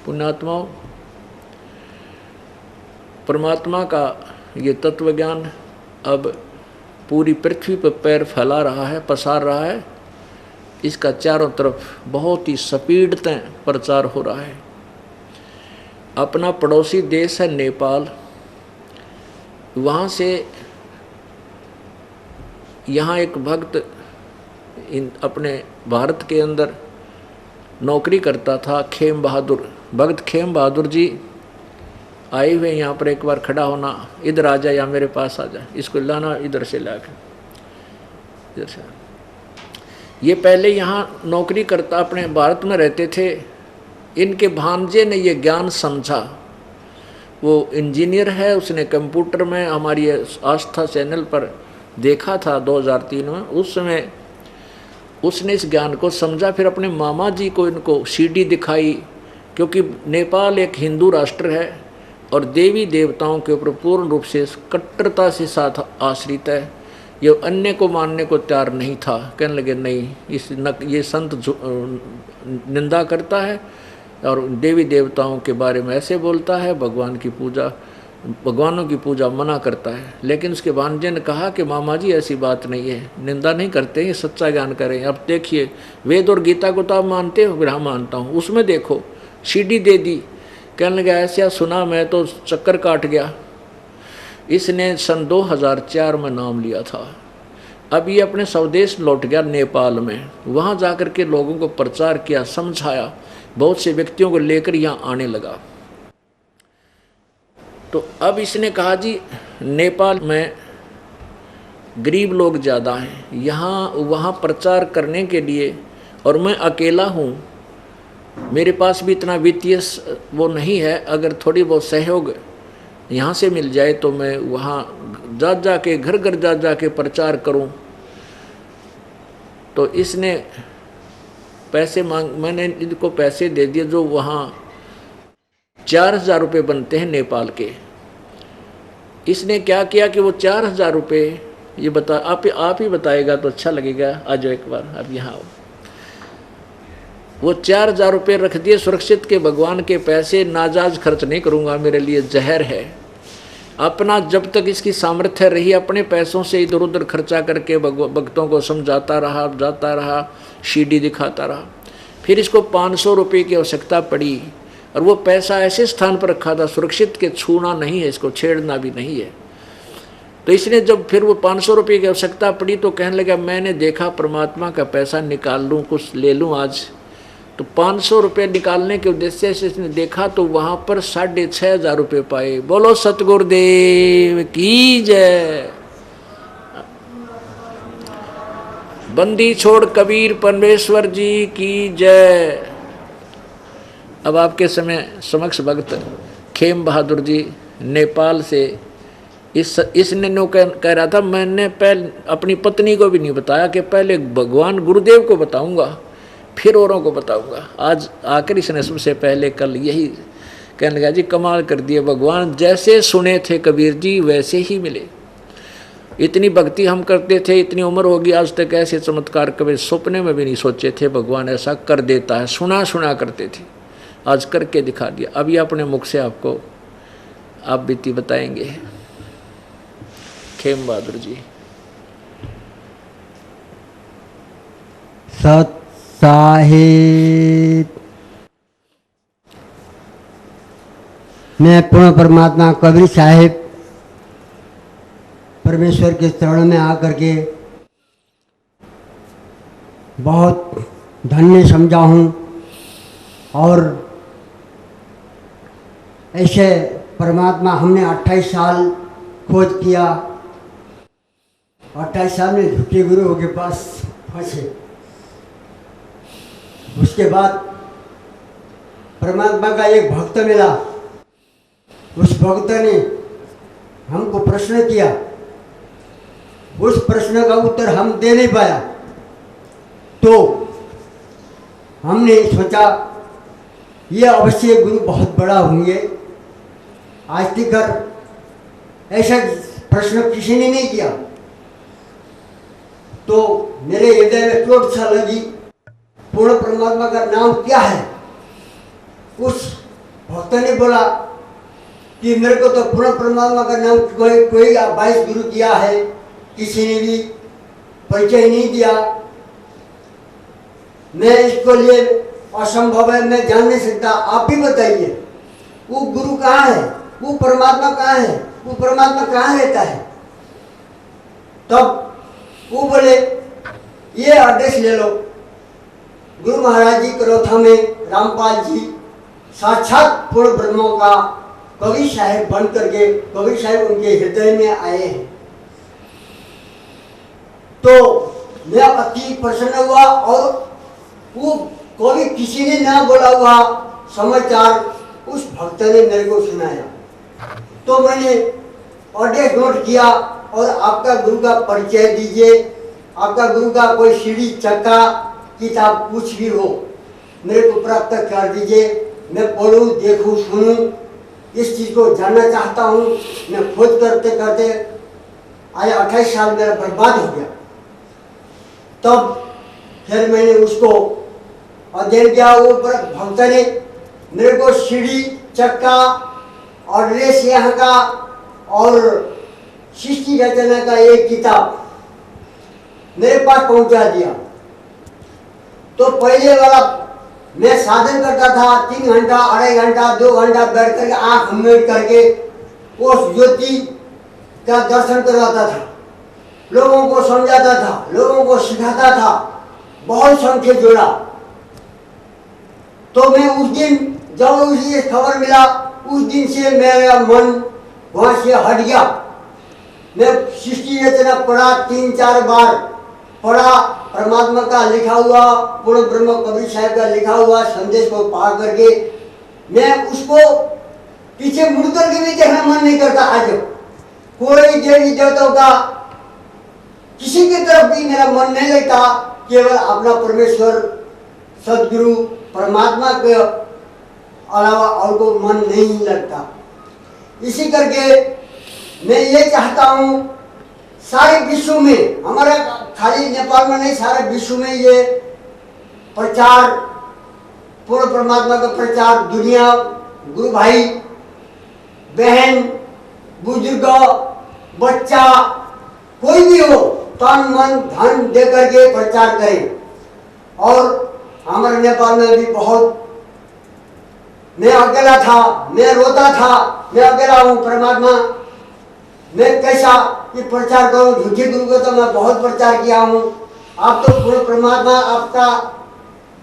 पुण्यात्माओं, परमात्मा का ये तत्व ज्ञान अब पूरी पृथ्वी पर पैर फैला रहा है, पसार रहा है। इसका चारों तरफ बहुत ही स्पीड से प्रचार हो रहा है। अपना पड़ोसी देश है नेपाल, वहाँ से यहाँ एक भक्त अपने भारत के अंदर नौकरी करता था, खेम बहादुर, भक्त खेम बहादुर जी आए हुए यहाँ पर। एक बार खड़ा होना, इधर आ जा या मेरे पास आ जा, इसको लाना इधर से लाकर, इधर से। ये पहले यहाँ नौकरी करता, अपने भारत में रहते थे। इनके भांजे ने ये ज्ञान समझा, वो इंजीनियर है, उसने कंप्यूटर में हमारी आस्था चैनल पर देखा था 2003 में। उस समय उसने इस ज्ञान को समझा, फिर अपने मामा जी को इनको सीडी दिखाई, क्योंकि नेपाल एक हिंदू राष्ट्र है और देवी देवताओं के ऊपर पूर्ण रूप से कट्टरता से साथ आश्रित है। ये अन्य को मानने को तैयार नहीं था। कहने लगे नहीं, ये संत निंदा करता है और देवी देवताओं के बारे में ऐसे बोलता है, भगवानों की पूजा मना करता है। लेकिन उसके भांजे ने कहा कि मामा जी ऐसी बात नहीं है, निंदा नहीं करते, ये सच्चा ज्ञान करें। अब देखिए, वेद और गीता को तो आप मानते हो, हाँ मानता हूँ, उसमें देखो, सीडी दे दी। कहने लगा ऐसा सुना मैं तो चक्कर काट गया। इसने सन 2004 में नाम लिया था। अब ये अपने स्वदेश लौट गया नेपाल में, वहाँ जाकर के लोगों को प्रचार किया, समझाया, बहुत से व्यक्तियों को लेकर यहाँ आने लगा। तो अब इसने कहा जी नेपाल में गरीब लोग ज़्यादा हैं, यहाँ वहाँ प्रचार करने के लिए, और मैं अकेला हूँ, मेरे पास भी इतना वित्तीय वो नहीं है। अगर थोड़ी बहुत सहयोग यहाँ से मिल जाए तो मैं वहाँ जा के घर घर जा के प्रचार करूँ। तो इसने पैसे मैंने इनको पैसे दे दिए, जो वहाँ 4000 रुपये बनते हैं नेपाल के। इसने क्या किया कि वो 4000 रुपये, ये बता आप ही बताएगा तो अच्छा लगेगा, आ जाओ एक बार अब यहाँ आओ। वो 4000 रुपये रख दिए सुरक्षित के, भगवान के पैसे नाजायज खर्च नहीं करूँगा, मेरे लिए जहर है। अपना जब तक इसकी सामर्थ्य रही अपने पैसों से इधर उधर खर्चा करके भक्तों को समझाता रहा, जाता रहा, सीडी दिखाता रहा। फिर इसको 500 रुपये की आवश्यकता पड़ी, और वो पैसा ऐसे स्थान पर रखा था सुरक्षित के, छूना नहीं है, इसको छेड़ना भी नहीं है। तो इसने जब फिर वो 500 रुपये की आवश्यकता पड़ी तो कहने लगा मैंने देखा परमात्मा का पैसा निकाल लूँ, कुछ ले लूँ आज। तो 500 रुपये निकालने के उद्देश्य से इसने देखा तो वहाँ पर 6500 रुपये पाए। बोलो सतगुरुदेव की जय। बंदी छोड़ कबीर परमेश्वर जी की जय। अब आपके समक्ष भक्त खेम बहादुर जी नेपाल से, इसने नो कह रहा था, मैंने पहले अपनी पत्नी को भी नहीं बताया कि पहले भगवान गुरुदेव को बताऊंगा फिर औरों को बताऊंगा। आज आकर इसने सबसे पहले कल यही कहने लगा जी कमाल कर दिए, भगवान जैसे सुने थे कबीर जी वैसे ही मिले। इतनी भक्ति हम करते थे, इतनी उम्र होगी आज तक ऐसे चमत्कार कभी सपने में भी नहीं सोचे थे भगवान ऐसा कर देता है। सुना करते थे, आज करके दिखा दिया। अभी अपने मुख से आपको आप बीती बताएंगे खेम बहादुर जी। सत साहिब, मैं पूर्ण परमात्मा कबीर साहिब परमेश्वर के चरणों में आकर के बहुत धन्य समझा हूँ। और ऐसे परमात्मा हमने 28 साल खोज किया, 28 साल में झूठे गुरुओं के पास फंसे। उसके बाद परमात्मा का एक भक्त मिला, उस भक्त ने हमको प्रश्न किया, उस प्रश्न का उत्तर हम दे नहीं पाया, तो हमने सोचा ये अवश्य गुरु बहुत बड़ा होंगे। आज तक ऐसा प्रश्न किसी ने नहीं किया, तो मेरे हृदय में चोट सा लगी। पूर्ण परमात्मा का नाम क्या है? उस भक्त ने बोला कि मेरे को तो पूर्ण परमात्मा का नाम कोई 22 गुरु दिया है, किसी ने भी परिचय नहीं दिया। मैं इसको लिए असंभव है, मैं जान नहीं सकता, आप ही बताइए वो गुरु कहाँ है, वो परमात्मा कहाँ है, वो परमात्मा कहाँ रहता है। तब वो बोले ये आदेश ले लो, गुरु महाराज जी करोथा में रामपाल जी साक्षात पूर्ण ब्रह्मों का कवि साहेब बन करके कवि साहेब उनके हृदय में आए हैं। तो मैं अति प्रसन्न हुआ और वो कवि किसी ने ना बोला हुआ समाचार उस भक्त ने मेरे को सुनाया। तो मैंने ऑडियो नोट किया और आपका गुरु का परिचय दीजिए, आपका गुरु का कोई सीढ़ी चक्का किताब कुछ भी हो मेरे को प्राप्त कर दीजिए, मैं पढ़ूं, देखूं, सुनूं, इस चीज़ को जानना चाहता हूँ। मैं खोज करते करते आज 28 साल मेरा बर्बाद हो गया। तब फिर मैंने उसको अध्ययन किया। वो भक्त ने मेरे को सीढ़ी चक्का और रेस यहाँ का और सृष्टि रचना का एक किताब मेरे पास पहुंचा दिया। तो पहले वाला मैं साधन करता था 3 घंटा, 2.5 घंटा, 2 घंटा बैठ करके आँख मेट करके उस ज्योति का दर्शन करवाता था, लोगों को समझाता था, लोगों को सिखाता था, बहुत संख्या जोड़ा। तो मैं उस दिन जब उसे खबर मिला उस दिन से मेरा मन वहाँ से हट गया। मैं सृष्टि रचना पढ़ा, 3-4 बार पढ़ा, परमात्मा का लिखा हुआ पूर्ण ब्रह्म कबीर साहब का लिखा हुआ संदेश को पढ़ करके मैं उसको पीछे मुड़ करके भी देखना मन नहीं करता। आज कोई देवी देवताओं का किसी की तरफ भी मेरा मन नहीं लगता, केवल अपना परमेश्वर सदगुरु परमात्मा के अलावा और को मन नहीं लगता। इसी करके मैं ये चाहता हूँ सारे विश्व में, हमारा खाली नेपाल में नहीं सारे विश्व में ये प्रचार पूर्ण परमात्मा का प्रचार दुनिया गुरु भाई बहन बुजुर्ग बच्चा कोई भी हो तन मन धन दे करके प्रचार करें। और हमारे नेपाल में भी बहुत मैं अकेला था, मैं रोता था, मैं अकेला हूँ परमात्मा, मैं कैसा ये प्रचार करूँ। झूठे गुरु को तो मैं बहुत प्रचार किया हूँ, आप तो पूर्ण परमात्मा आपका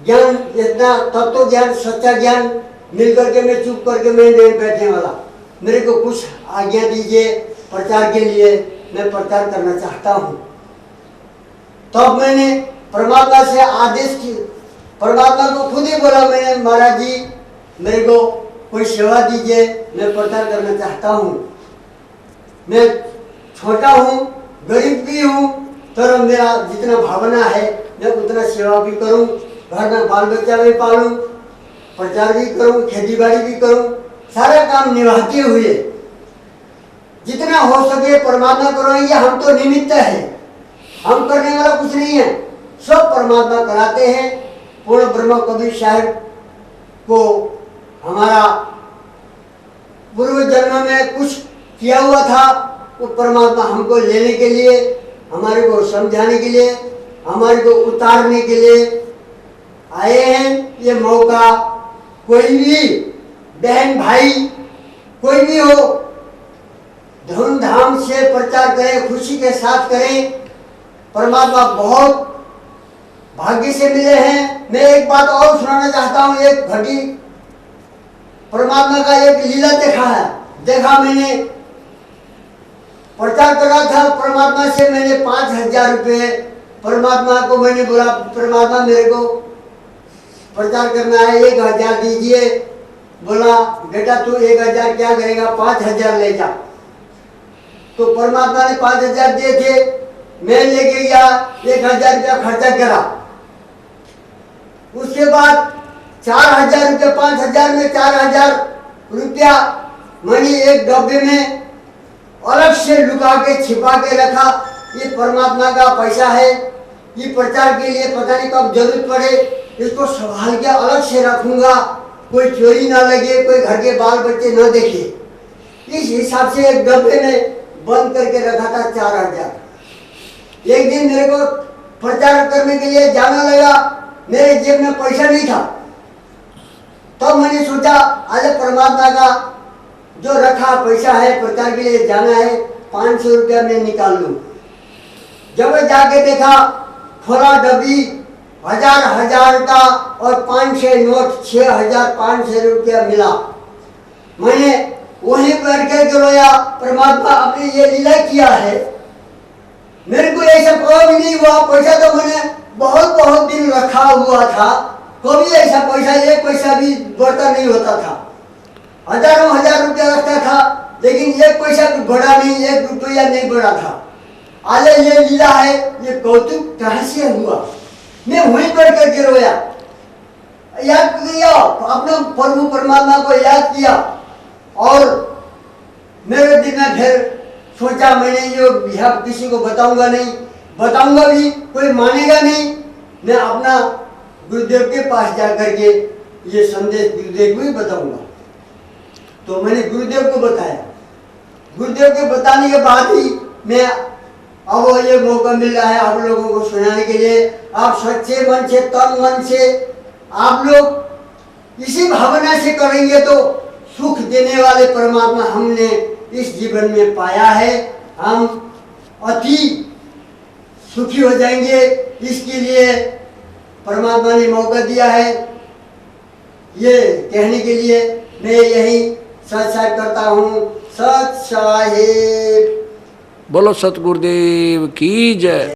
ज्ञान जितना तत्व ज्ञान सच्चा ज्ञान मिल करके मैं चुप करके मैं नहीं बैठने वाला, मेरे को कुछ आज्ञा दीजिए प्रचार के लिए, मैं प्रचार करना चाहता हूँ। तब मैंने परमात्मा से आदेश की, परमात्मा को खुद ही बोला मैंने, महाराज जी मेरे को कोई सेवा दीजिए, मैं प्रचार करना चाहता हूँ। मैं छोटा हूँ, गरीब भी हूँ, तो मेरा जितना भावना है मैं उतना सेवा भी करूँ, घर में बाल बच्चा भी पालूँ, प्रचार भी करूँ, खेती बाड़ी भी करूँ, सारा काम निभाते हुए जितना हो सके परमात्मा करेंगे। हम तो निमित्त है, हम करने वाला कुछ नहीं है, सब परमात्मा कराते हैं। पूर्ण ब्रह्म कबीर साहब को हमारा पूर्व जन्म में कुछ किया हुआ था, वो परमात्मा हमको लेने के लिए, हमारे को समझाने के लिए, हमारे को उतारने के लिए आए हैं। ये मौका कोई भी बहन भाई कोई भी हो धूमधाम से प्रचार करें, खुशी के साथ करें। परमात्मा बहुत भाग्य से मिले हैं। मैं एक बात और सुनाना चाहता हूँ, एक घटी परमात्मा का एक लीला देखा मैंने, प्रचार कर रहा था परमात्मा से, मैंने 5000 रुपये परमात्मा को मैंने बोला, परमात्मा मेरे को प्रचार करना है, 1000 दीजिए। बोला बेटा तू 1000 क्या करेगा, 5000 ले जा। तो परमात्मा ने 5000 दिए थे, मैं लेके गया, 1000 रुपया खर्चा करा। उसके बाद 4000 रुपया, 5000 में 4000 रुपया मैंने एक डब्बे में अलग से लुका के छिपा के रखा। ये परमात्मा का पैसा है, ये प्रचार के लिए पता नहीं कब जरूरत पड़े, इसको संभाल के अलग से रखूंगा। कोई चोरी ना लगे, कोई घर के बाल बच्चे ना देखे, इस हिसाब से एक डब्बे में बंद करके रखा था 4000। एक दिन मेरे को प्रचार करने के लिए जाना लगा, मेरे जेब में पैसा नहीं था। तो मैंने सोचा आज परमात्मा का जो रखा पैसा है, प्रचार के लिए जाना है, 500 रुपया मैं निकाल लूं। जब मैं जाके देखा, खोला डब्बी, 1000 का और 500 नोट, 6500 रुपया मिला। मैंने वहीं पर करके रोया, परमात्मा आपने ये लीला किया है, मेरे को ऐसा प्रभाव नहीं हुआ। पैसा तो मैंने बहुत बहुत दिन रखा हुआ था, कभी ऐसा पैसा एक पैसा भी बढ़ता नहीं होता था। हजारों हजार रुपया रखता था, लेकिन एक पैसा भी बढ़ा नहीं, 1 रुपया नहीं बढ़ा था। आज ये लीला है, ये कौतुक कहाँ से हुआ? मैं वहीं पर करके रोया, याद किया, अपने प्रभु परमात्मा को याद किया। और मेरे दिन में फिर सोचा, मैंने ये यह किसी को बताऊंगा नहीं, बताऊंगा भी कोई मानेगा नहीं। मैं अपना गुरुदेव के पास जाकर के ये संदेश गुरुदेव को ही बताऊंगा। तो मैंने गुरुदेव को बताया। गुरुदेव के बताने के बाद ही मैं अब ये मौका मिल रहा है आप लोगों को सुनाने के लिए। आप सच्चे मन से, तन मन से आप लोग इसी भावना से करेंगे तो सुख देने वाले परमात्मा हमने इस जीवन में पाया है, हम अति सुखी हो जाएंगे। इसके लिए परमात्मा ने मौका दिया है। ये कहने के लिए मैं यही सत साहिब करता हूँ। सत साहिब। बोलो सतगुरुदेव की जय।